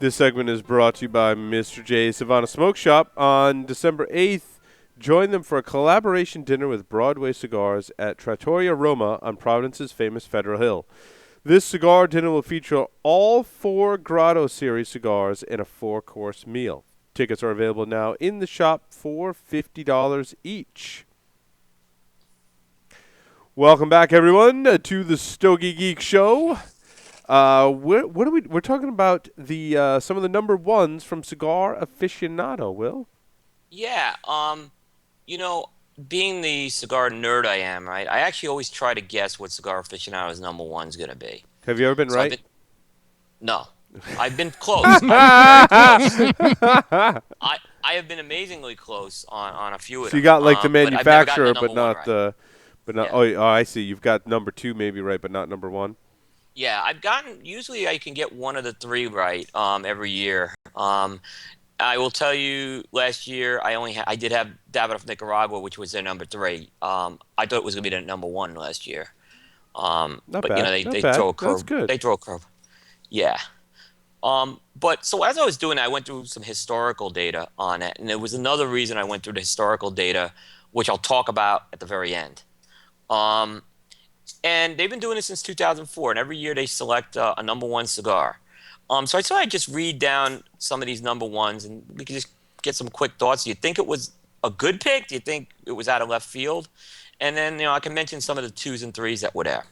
This segment is brought to you by Mr. J's Savannah Smoke Shop. On December 8th, join them for a collaboration dinner with Broadway Cigars at Trattoria Roma on Providence's famous Federal Hill. This cigar dinner will feature all 4 Grotto Series cigars and a 4-course meal. Tickets are available now in the shop for $50 each. Welcome back, everyone, to the Stogie Geek Show. We're talking about the some of the number ones from Cigar Aficionado, Will? Yeah, you know, being the cigar nerd I am, right? I actually always try to guess what Cigar Aficionado's number one's gonna be. Have you ever been So I've right? been no, I've been close. I've been very close. I have been amazingly close on a few of So you them. got like the But I've never gotten the manufacturer, but number one not right. the, Yeah. Oh, I see. You've got number 2 maybe right, but not number 1. Yeah, I've gotten usually I can get one of the 3 right every year. I will tell you, last year I did have Davidoff Nicaragua, which was their number 3. I thought it was gonna be their number 1 last year. Not But bad. Not they bad. throw a That's curve. good. They throw a curve. Yeah. But so as I was doing, I went through some historical data on it, and there was another reason I went through the historical data, which I'll talk about at the very end. Um, and they've been doing this since 2004, and every year they select a number 1 cigar. So I thought I'd just read down some of these number ones, and we could just get some quick thoughts. Do you think it was a good pick? Do you think it was out of left field? And then I can mention some of the 2s and 3s that were there.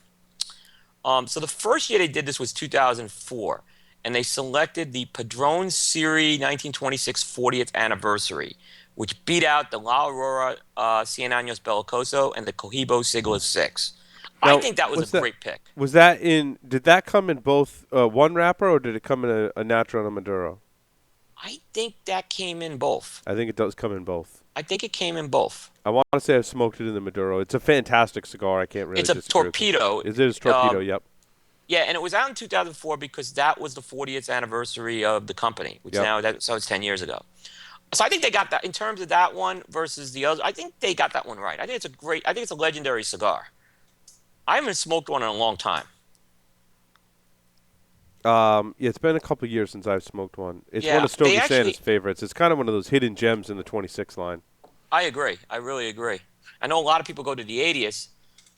So the first year they did this was 2004, and they selected the Padron Series 1926 40th anniversary, which beat out the La Aurora Cien Años Bellicoso and the Cohibo Siglo 6. I Now, think that was a great pick. Was that in? Did that come in both one wrapper, or did it come in a natural and a Maduro? I think that came in both. I think it does come in both. I think it came in both. I want to say I've smoked it in the Maduro. It's a fantastic cigar. I can't really It's a disagree with you. torpedo. Is it a torpedo? Yep. Yeah, and it was out in 2004 because that was the 40th anniversary of the company, which Yep. so it's 10 years ago. So I think they got that in terms of that one versus the other. I think they got that one right. I think it's a legendary cigar. I haven't smoked one in a long time. Yeah, it's been a couple of years since I've smoked one. It's one Yeah, of Stogie they Santa's actually. favorites. It's kind of one of those hidden gems in the 26 line. I agree. I really agree. I know a lot of people go to the 80th,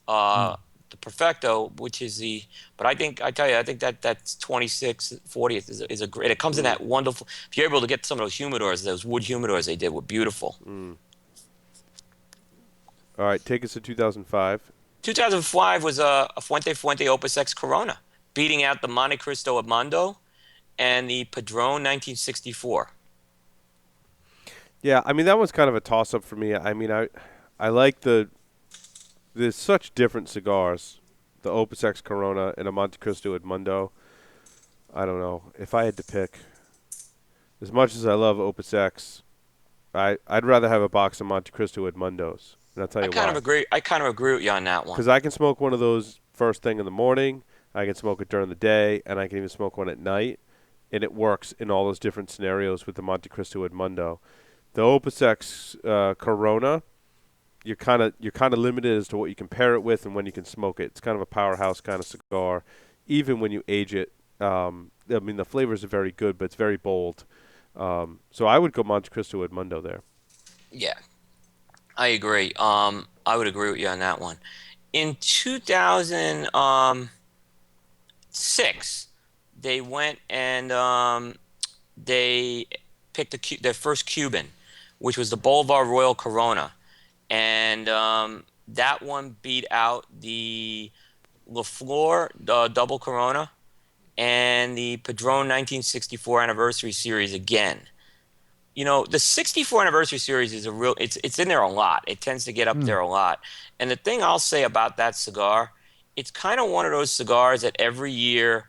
Mm. the Perfecto, which is the. But I tell you, I think that's 26 40th is a great. It comes in that wonderful. If you're able to get some of those humidors, those wood humidors they did were beautiful. All right, take us to 2005. 2005 was a Fuente Opus X Corona, beating out the Monte Cristo Edmundo and the Padron 1964. Yeah, I mean that one's kind of a toss-up for me. I mean, I like there's such different cigars, the Opus X Corona and a Monte Cristo Edmundo. I don't know if I had to pick. As much as I love Opus X, I'd rather have a box of Monte Cristo Edmundos, and I'll tell I you kind why. of agree. I kind of agree with you on that one. Because I can smoke one of those first thing in the morning, I can smoke it during the day, and I can even smoke one at night, and it works in all those different scenarios with the Monte Cristo Edmundo. The Opus X Corona, you're kind of limited as to what you can pair it with and when you can smoke it. It's kind of a powerhouse kind of cigar, even when you age it. I mean, the flavors are very good, but it's very bold. So I would go Monte Cristo Edmundo there. Yeah, I agree. I would agree with you on that one. In 2006, they went and they picked their first Cuban, which was the Bolivar Royal Corona, and that one beat out the La Flor Double Corona and the Padron 1964 Anniversary Series again. The 64 Anniversary Series is it's in there a lot. It tends to get up there Mm. a lot. And the thing I'll say about that cigar, it's kind of one of those cigars that every year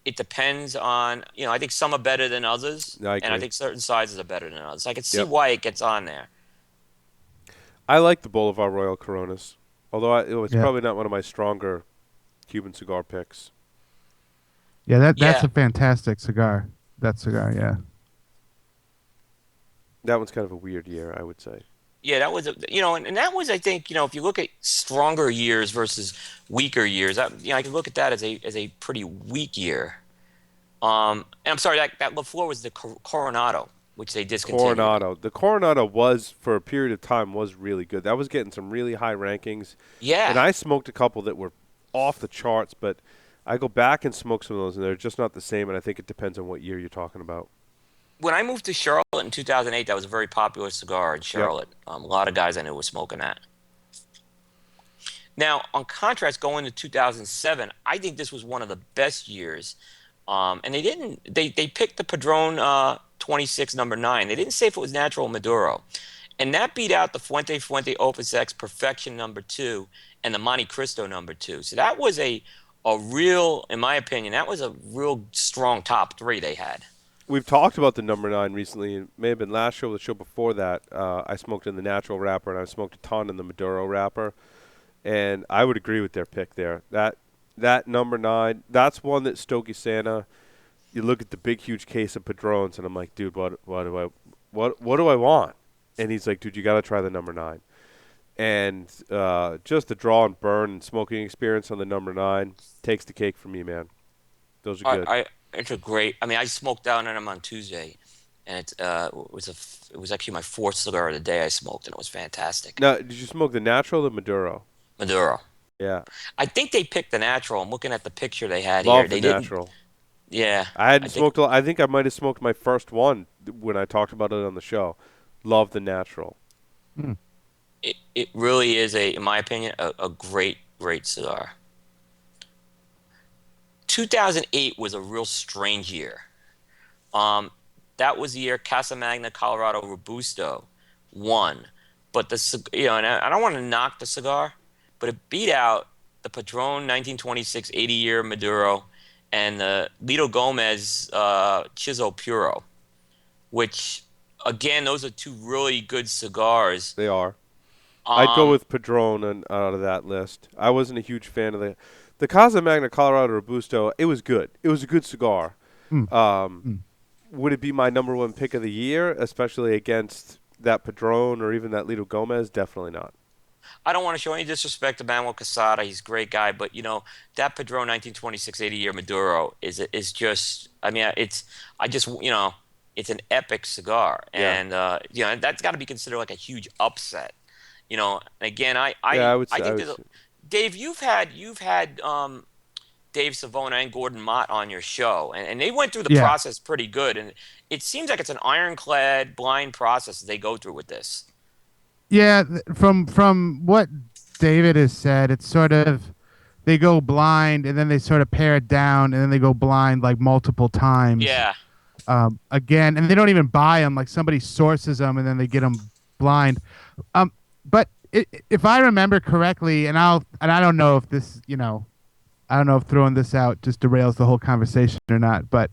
it depends on, I think some are better than others, I and I agree. think certain sizes are better than others. I can see Yep. why it gets on there. I like the Bolivar Royal Coronas, although it's Yeah, probably not one of my stronger Cuban cigar picks. yeah. That's Yeah, a fantastic cigar. That cigar, yeah. That one's kind of a weird year, I would say. yeah, that was, and that was, I think, if you look at stronger years versus weaker years, I can look at that as a pretty weak year. And I'm sorry, that LaFleur was the Coronado, which they discontinued. Coronado. The Coronado was, for a period of time, was really good. That was getting some really high rankings, and Yeah. I smoked a couple that were off the charts. But I go back and smoke some of those, and they're just not the same. And I think it depends on what year you're talking about. When I moved to Charlotte in 2008, that was a very popular cigar in Yep. Charlotte. A lot of guys I knew were smoking that. Now, on contrast, going to 2007, I think this was one of the best years. And they didn't. They picked the Padron 26 number nine. They didn't say if it was natural Maduro, and that beat out the Fuente Opus X Perfection number two and the Monte Cristo number two. So that was a real, in my opinion, that was a real strong top three they had. We've talked about the number nine recently. It may have been last show or the show before that. I smoked in the natural wrapper, and I smoked a ton in the Maduro wrapper. And I would agree with their pick there. That number nine, that's one that Stokey Santa. You look at the big, huge case of Padrones, and I'm like, dude, what do I want? And he's like, dude, you got to try the number nine. And just the draw and burn and smoking experience on the number nine takes the cake for me, man. Those are good. It's a great. I mean, I smoked down on them on Tuesday, and it was actually my fourth cigar of the day I smoked, and it was fantastic. Now, did you smoke the natural or the Maduro? Maduro. Yeah, I think they picked the natural. I'm looking at the picture they had here. love the They didn't. natural. Yeah, I I hadn't think smoked. I think I might have smoked my first one when I talked about it on the show. Love the natural. Hmm. it really is in my opinion, a great cigar. 2008 was a real strange year. Um, that was the year Casa Magna Colorado Robusto won. But and I don't want to knock the cigar, but it beat out the Padron 1926 80-year Maduro and the Lito Gomez Chizo Puro, which, again, those are two really good cigars. They are. I'd go Um, with Padron out of that list. I wasn't a huge fan of the Casa Magna Colorado Robusto. It was good. It was a good cigar. Hmm. Um, Hmm. would it be my number one pick of the year, especially against that Padron or even that Lito Gomez? Definitely not. I don't want to show any disrespect to Manuel Casada. He's a great guy, but that Padron 1926 80-year Maduro is just. I mean, I just it's an epic cigar, Yeah. and that's got to be considered like a huge upset. Again, Yeah, I would I say. I think would that say. Dave, you've had Dave Savona and Gordon Mott on your show, and they went through the Yeah. process pretty good, and it seems like it's an ironclad blind process they go through with this. Yeah, from what David has said, it's sort of they go blind and then they sort of pare it down and then they go blind like multiple times Yeah. again, and they don't even buy them. Like somebody sources them and then they get them blind. But if I remember correctly, and I don't know if this, I don't know if throwing this out just derails the whole conversation or not, but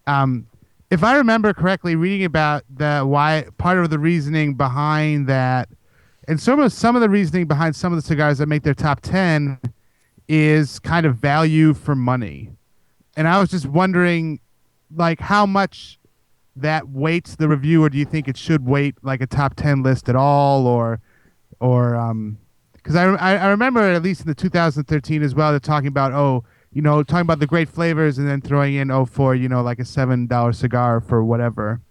um, if I remember correctly, reading about the why part of the reasoning behind that, and some of the reasoning behind some of the cigars that make their top 10 is kind of value for money. And I was just wondering, like, how much that weights the review, or do you think it should weight like a top 10 list at all, or because I remember at least in the 2013 as well, they're talking about talking about the great flavors and then throwing in for like a $7 cigar for whatever.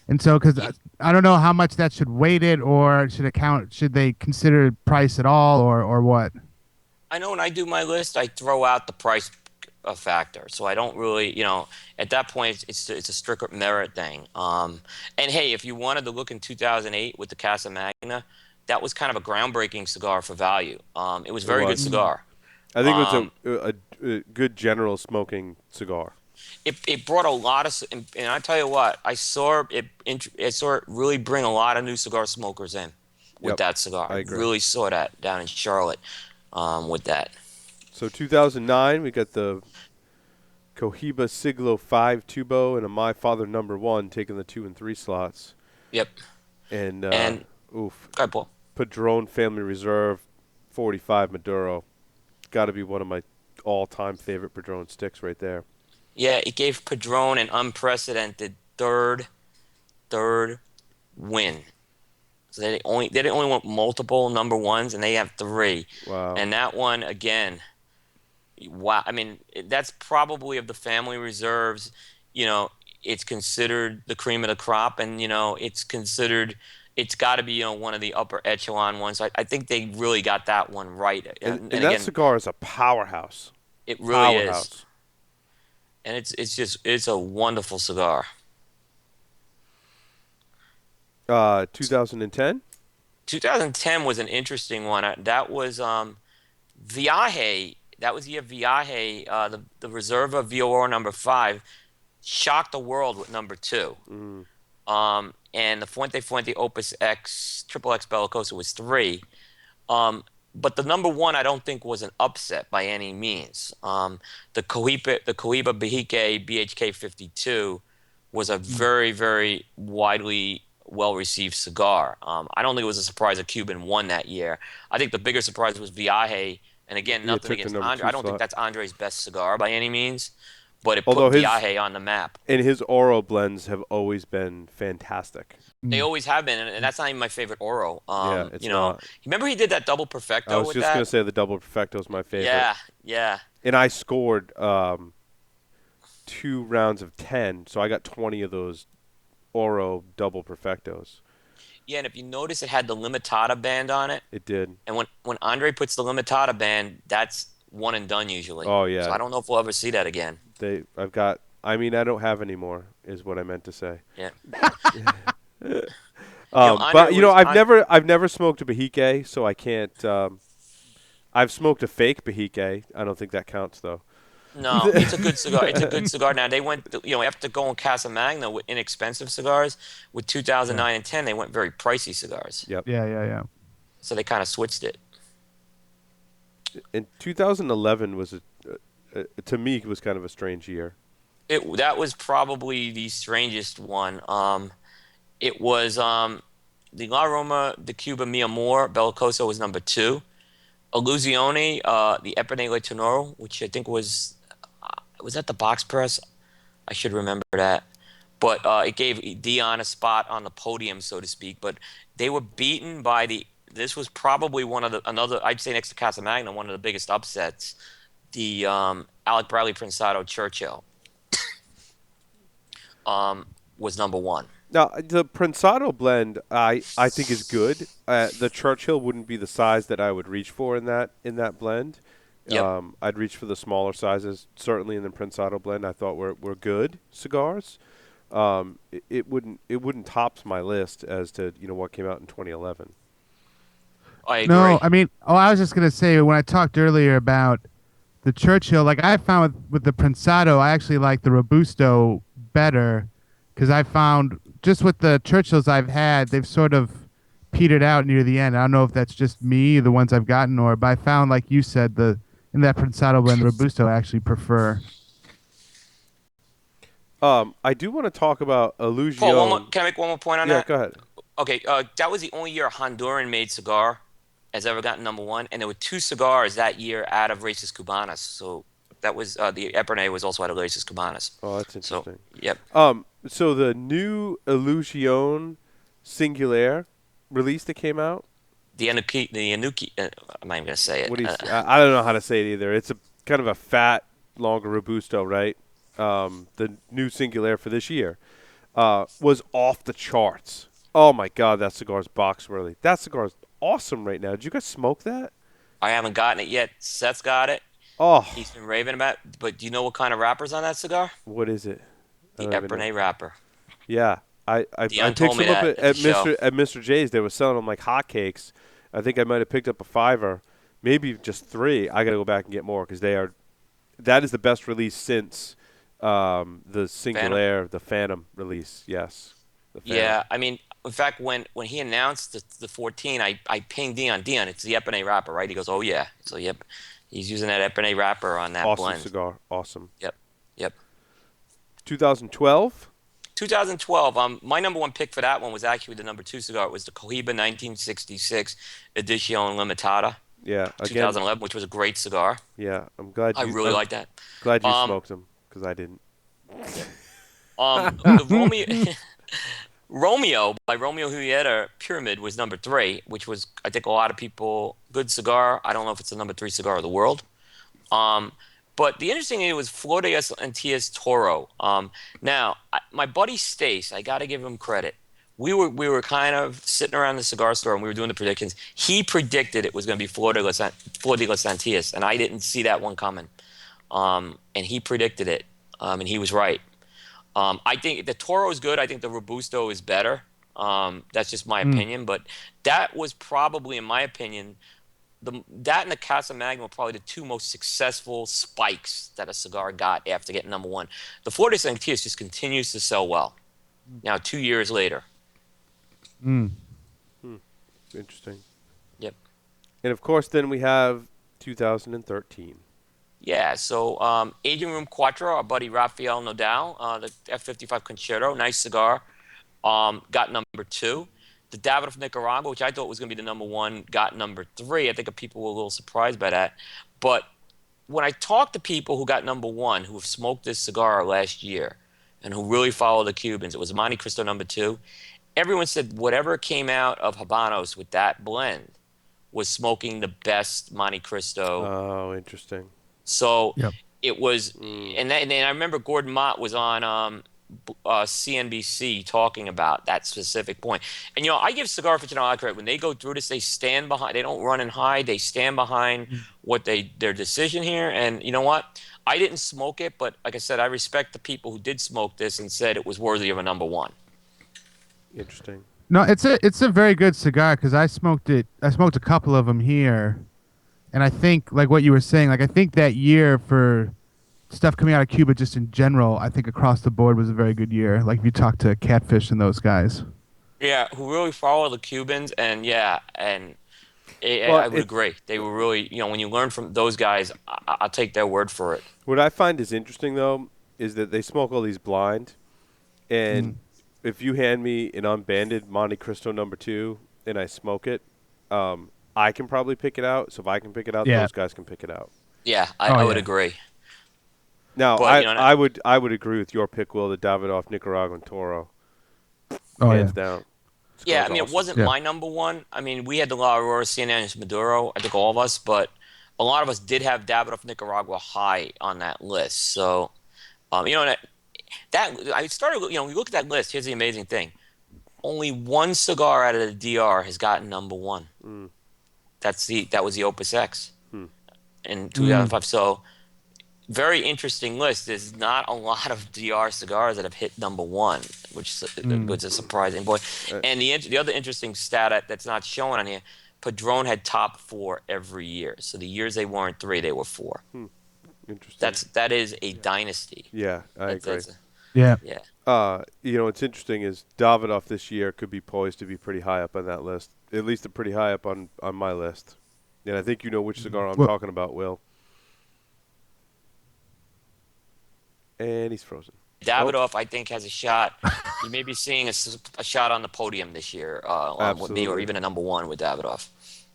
And so because I don't know how much that should weight it, or should they consider price at all, or what? I know when I do my list, I throw out the price factor. So I don't really, at that point, it's a strict merit thing. And hey, if you wanted to look in 2008 with the Casa Magna, that was kind of a groundbreaking cigar for value. It was a It very good was. Mm. cigar. I think it was Um, a good general smoking cigar. it brought a lot of, and I tell you what, I saw it really bring a lot of new cigar smokers in with Yep, that cigar. I I agree. really saw that down in Charlotte with that. So 2009, we got the Cohiba Siglo 5 Tubo and a My Father number one taking the 2 and 3 slots. Yep. And, And, oof, go ahead, Paul. Padron Family Reserve 45 Maduro. Got to be one of my all-time favorite Padron sticks right there. Yeah, it gave Padron an unprecedented third win. So they didn't only want multiple number ones, and they have three. Wow. And that one again, Wow. I mean, that's probably of the family reserves, you know, it's considered the cream of the crop, and it's considered, it's got to be, one of the upper echelon ones. I think they really got that one right. And And that again, cigar is a powerhouse. it really is. Powerhouse. And it's a wonderful cigar. 2010. 2010 was an interesting one. That was Viaje. That was the year Viaje, the Reserva Vior number 5, shocked the world with number 2. Mm. And the Fuente Opus X Triple X Bellicosa was 3. But the number 1 I don't think was an upset by any means. The Cohiba Behike BHK 52 was a very, very widely well received cigar. I don't think it was a surprise a Cuban won that year. I think the bigger surprise was Viaje. And again, Yeah, nothing took the against number Andre. 2 I don't think slot. that's Andre's best cigar by any means, but it Although put Viaje on the map. his Oro blends have always been fantastic. They always have been, and that's not even my favorite Oro. Yeah, it's not. Remember he did that double I perfecto was with just that? gonna say the double perfecto is my favorite. Yeah, yeah. And I scored 2 rounds of 10, so I got 20 of those Oro double perfectos. Yeah, and if you notice, it had the Limitada band on it. It did. And when Andre puts the Limitada band, that's one and done usually. Oh yeah. So I don't know if we'll ever see that again. I mean, I don't have any more, is what I meant to say. Yeah. But I've never smoked a Behike, so I can't. I've smoked a fake Behike. I don't think that counts though. No, it's a good cigar. It's a good cigar. Now they went, after going Casa Magna with inexpensive cigars, with 2009 and 10, they went very pricey cigars. Yep. Yeah. So they kind of switched it. In 2011 was to me it was kind of a strange year. That was probably the strangest one. It was the La Roma de Cuba Mi Amor Bellicoso was number 2. Illusione, the Epernay Le Tenoro, which I think was that the box press? I should remember that. But it gave Dion a spot on the podium, so to speak. But they were beaten by this was probably I'd say next to Casa Magna, one of the biggest upsets. The Alec Bradley Prensado Churchill was number 1. Now the Prensado blend I think is good. The Churchill wouldn't be the size that I would reach for in that blend. Yep. I'd reach for the smaller sizes. Certainly in the Prensado blend, I thought were good cigars. It wouldn't tops my list as to what came out in 2011. I agree. No, I mean, I was just gonna say when I talked earlier about the Churchill, like I found with the Prensado, I actually like the Robusto better because I found just with the Churchills I've had, they've sort of petered out near the end. I don't know if that's just me, the ones I've gotten, but I found, like you said, in that Prensado blend, the Robusto I actually prefer. I do want to talk about Illusion. Paul, can I make one more point on that? Yeah, go ahead. Okay, that was the only year a Honduran-made cigar has ever gotten number 1, and there were 2 cigars that year out of Races Cubanas. So that was the Epernay was also out of Races Cubanas. Oh, that's interesting. So, yep. So the new Illusion Singular release that came out. The Anuki. I'm not even gonna say it. I don't know how to say it either. It's a kind of a fat, longer Robusto, right? The new Singular for this year was off the charts. Oh my God, that cigar's box worthy. That cigar's awesome right now. Did you guys smoke that? I haven't gotten it yet. Seth's got it. Oh, He's been raving about it. But do you know what kind of wrapper's on that cigar? what is it? The Epernay wrapper. Yeah, I Dion picked told me some up that at at the show. Mr. J's. They were selling them like hotcakes. I think I might have picked up a $5, maybe just 3. I got to go back and get more because that is the best release since the Singular, the Phantom release. Yes. The Phantom. Yeah, I mean, in fact, when he announced the 14, I pinged Dion. Dion, it's the Epernay wrapper, right? He goes, oh yeah. So yep, he's using that Epernay wrapper on that Awesome blend. cigar. Awesome. Yep. 2012. 2012. My number 1 pick for that one was actually the number 2 cigar. It was the Cohiba 1966 Edición Limitada. Yeah. Again. 2011, which was a great cigar. Yeah. I'm glad. I really like that. Glad you smoked them because I didn't. The Romeo by Romeo Julieta Pyramid was number 3, which was, I think, a lot of people good cigar. I don't know if it's the number 3 cigar of the world. But the interesting thing was Flor de Antillas Toro. Now, my buddy Stace, I got to give him credit. We were kind of sitting around the cigar store and we were doing the predictions. He predicted it was going to be Flor de las Antillas, and I didn't see that one coming. And he predicted it, and he was right. I think the Toro is good. I think the Robusto is better. That's just my opinion, but that was probably, in my opinion, that and the Casa Magna were probably the two most successful spikes that a cigar got after getting number one. The Flor de Santillas just continues to sell well. Now, 2 years later. Interesting. Yep. And of course, then we have 2013. Yeah, so Aging Room Quattro, our buddy Rafael Nodal, the F55 Concerto, nice cigar, got number 2. The Davidoff Nicaragua, which I thought was going to be the number 1, got number 3. I think people were a little surprised by that. But when I talked to people who got number 1, who have smoked this cigar last year, and who really follow the Cubans, it was Monte Cristo number 2. Everyone said whatever came out of Habanos with that blend was smoking the best Monte Cristo. Oh, interesting. So it was, and I remember Gordon Mott was on CNBC talking about that specific point. And I give Cigar Aficionado credit. When they go through this, they stand behind. They don't run and hide. They stand behind their decision here. And you know what? I didn't smoke it, but like I said, I respect the people who did smoke this and said it was worthy of a number 1. Interesting. No, it's a very good cigar because I smoked it. I smoked a couple of them here, and I think like what you were saying. Like I think that year for stuff coming out of Cuba, just in general, I think across the board was a very good year. Like if you talk to Catfish and those guys. Yeah, who really follow the Cubans, and I would agree. They were really, when you learn from those guys, I'll take their word for it. What I find is interesting, though, is that they smoke all these blind, and if you hand me an unbanded Monte Cristo number 2 and I smoke it, I can probably pick it out. So if I can pick it out, those guys can pick it out. Yeah, I would agree. Now, But, I would agree with your pick, Will, the Davidoff Nicaraguan Toro. Hands down. Yeah, I mean, it wasn't my number 1. I mean, we had the La Aurora, San Andres Maduro, I think all of us, but a lot of us did have Davidoff Nicaragua high on that list. So, that I started, we look at that list. Here's the amazing thing. Only one cigar out of the DR has gotten number 1. That was the Opus X in 2005. So, very interesting list. There's not a lot of DR cigars that have hit number 1, which was a surprising point. And the other interesting stat that's not shown on here, Padron had top 4 every year. So the years they weren't 3, they were 4. Interesting. That is a dynasty. Yeah, I agree. Yeah. What's interesting is Davidoff this year could be poised to be pretty high up on that list. At least pretty high up on my list. And I think you know which cigar I'm talking about, Will. And he's frozen. Davidoff, I think, has a shot. You may be seeing a shot on the podium this year, with me, or even a number 1 with Davidoff.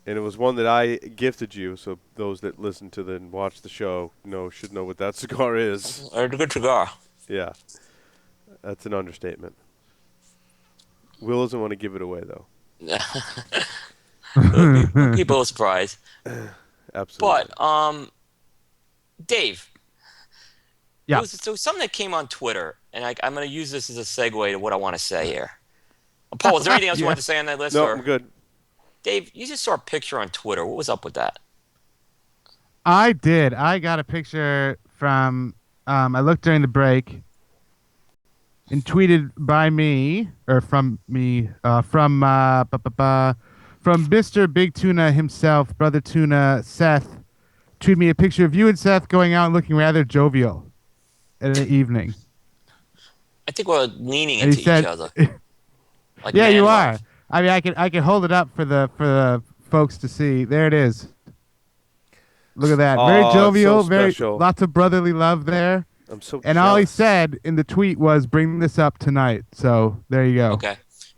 And it was one that I gifted you, so those that listen to and watch the show should know what that cigar is. It's a good cigar. Yeah, that's an understatement. Will doesn't want to give it away, though. People are surprised. Absolutely. But, Dave. Yeah. So something that came on Twitter, and I'm going to use this as a segue to what I want to say here. Paul, is there anything else you want to say on that list? No, I'm good. Dave, you just saw a picture on Twitter. What was up with that? I did. I got a picture from. I looked during the break. And tweeted by me or from me from Mr. Big Tuna himself, Brother Tuna Seth. Tweeted me a picture of you and Seth going out and looking rather jovial in the evening. I think we're leaning into each other. Like yeah, you love. are. I mean, I can hold it up for the folks to see. There it is. Look at that. Very jovial. So very special. lots of brotherly love there. I'm so And jealous. all he said in the tweet was, "Bring this up tonight." So there you go. Okay.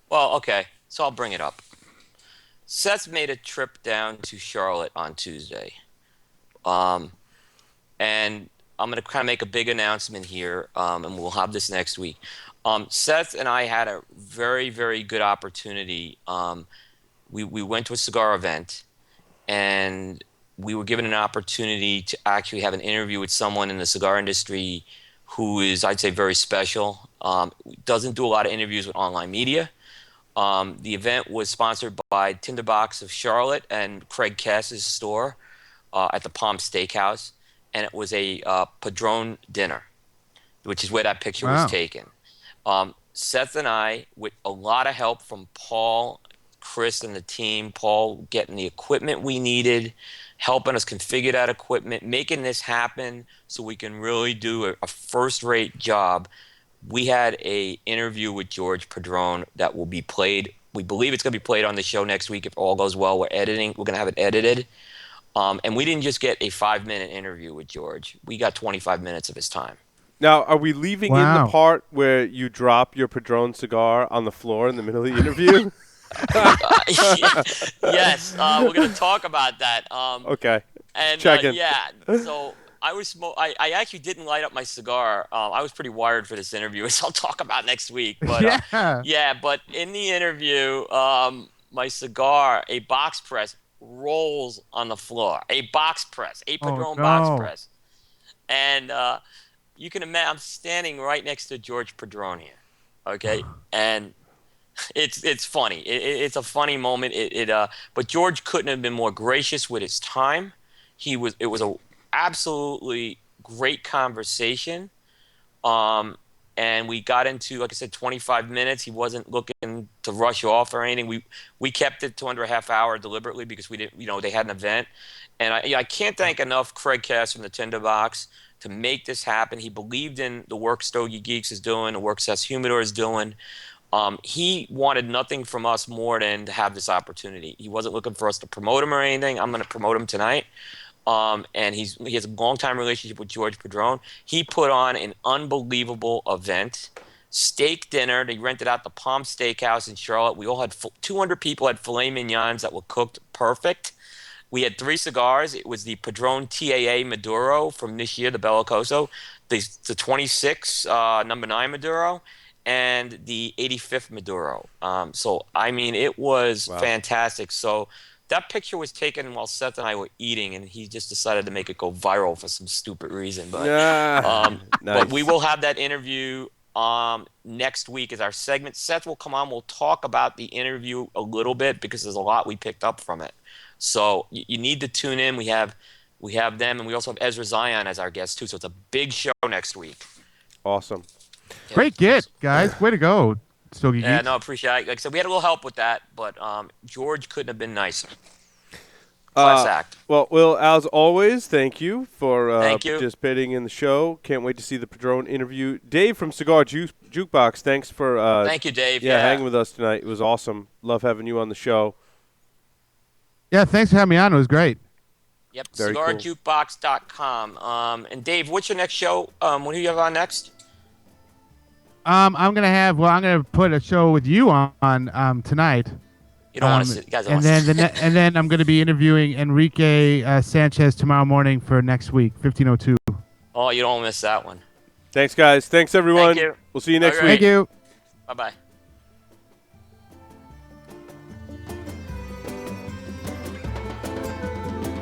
Well, okay. So I'll bring it up. Seth made a trip down to Charlotte on Tuesday. And I'm going to kind of make a big announcement here, and we'll have this next week. Seth and I had a very, very good opportunity. We went to a cigar event, and we were given an opportunity to actually have an interview with someone in the cigar industry who is, I'd say, very special. Doesn't do a lot of interviews with online media. The event was sponsored by Tinderbox of Charlotte and Craig Cass's store at the Palm Steakhouse, and it was a Padron dinner, which is where that picture was taken. Seth and I, with a lot of help from Paul, Chris, and the team, Paul getting the equipment we needed, helping us configure that equipment, making this happen so we can really do a first-rate job. We had a interview with George Padron that will be played. We believe it's going to be played on the show next week if all goes well. We're editing. We're going to have it edited. And we didn't just get a 5-minute interview with George. We got 25 minutes of his time. Now, are we leaving in the part where you drop your Padron cigar on the floor in the middle of the interview? Yes, we're going to talk about that. Okay. And Checking. so I was I actually didn't light up my cigar. I was pretty wired for this interview, as I'll talk about next week. But but in the interview, my cigar, a box press, rolls on the floor. A box press, a Padron box press, and you can imagine I'm standing right next to George Padron here, okay, and it's funny. It's a funny moment. But George couldn't have been more gracious with his time. It was a absolutely great conversation. And we got into, like I said, 25 minutes. He wasn't looking to rush off or anything. We kept it to under a half hour deliberately because we didn't, they had an event. And I can't thank enough Craig Cass from the Tinderbox to make this happen. He believed in the work Stogie Geeks is doing, the work Seth's Humidor is doing. He wanted nothing from us more than to have this opportunity. He wasn't looking for us to promote him or anything. I'm going to promote him tonight. And he has a long-time relationship with George Padron. He put on an unbelievable event, steak dinner. They rented out the Palm Steakhouse in Charlotte. We all had 200 people had filet mignons that were cooked perfect. We had 3 cigars. It was the Padron TAA Maduro from this year, the Bellicoso, the 26 number 9 Maduro, and the 85th Maduro. So, I mean, it was fantastic. So that picture was taken while Seth and I were eating, and he just decided to make it go viral for some stupid reason. But, nice. But we will have that interview next week as our segment. Seth will come on. We'll talk about the interview a little bit because there's a lot we picked up from it. So you need to tune in. We have them, and we also have Ezra Zion as our guest, too. So it's a big show next week. Awesome. Yeah. Great get, guys. Way to go, Stogie Geeks. No, appreciate it. Like I said, we had a little help with that, but George couldn't have been nicer. Class act. Well, Will, as always, thank you for Thank you. participating in the show. Can't wait to see the Padron interview. Dave from Cigar Jukebox, thanks for Thank you, Dave. hanging with us tonight. It was awesome. Love having you on the show. Yeah, thanks for having me on. It was great. Yep, Very cool. cigarjukebox.com. And Dave, what's your next show? What do you have on next? I'm gonna put a show with you on tonight. You don't want to sit. You guys don't and want to then and then I'm gonna be interviewing Enrique Sanchez tomorrow morning for next week, 15:02. Oh, you don't want to miss that one. Thanks, guys. Thanks, everyone. Thank you. We'll see you next week. Thank you. Bye-bye.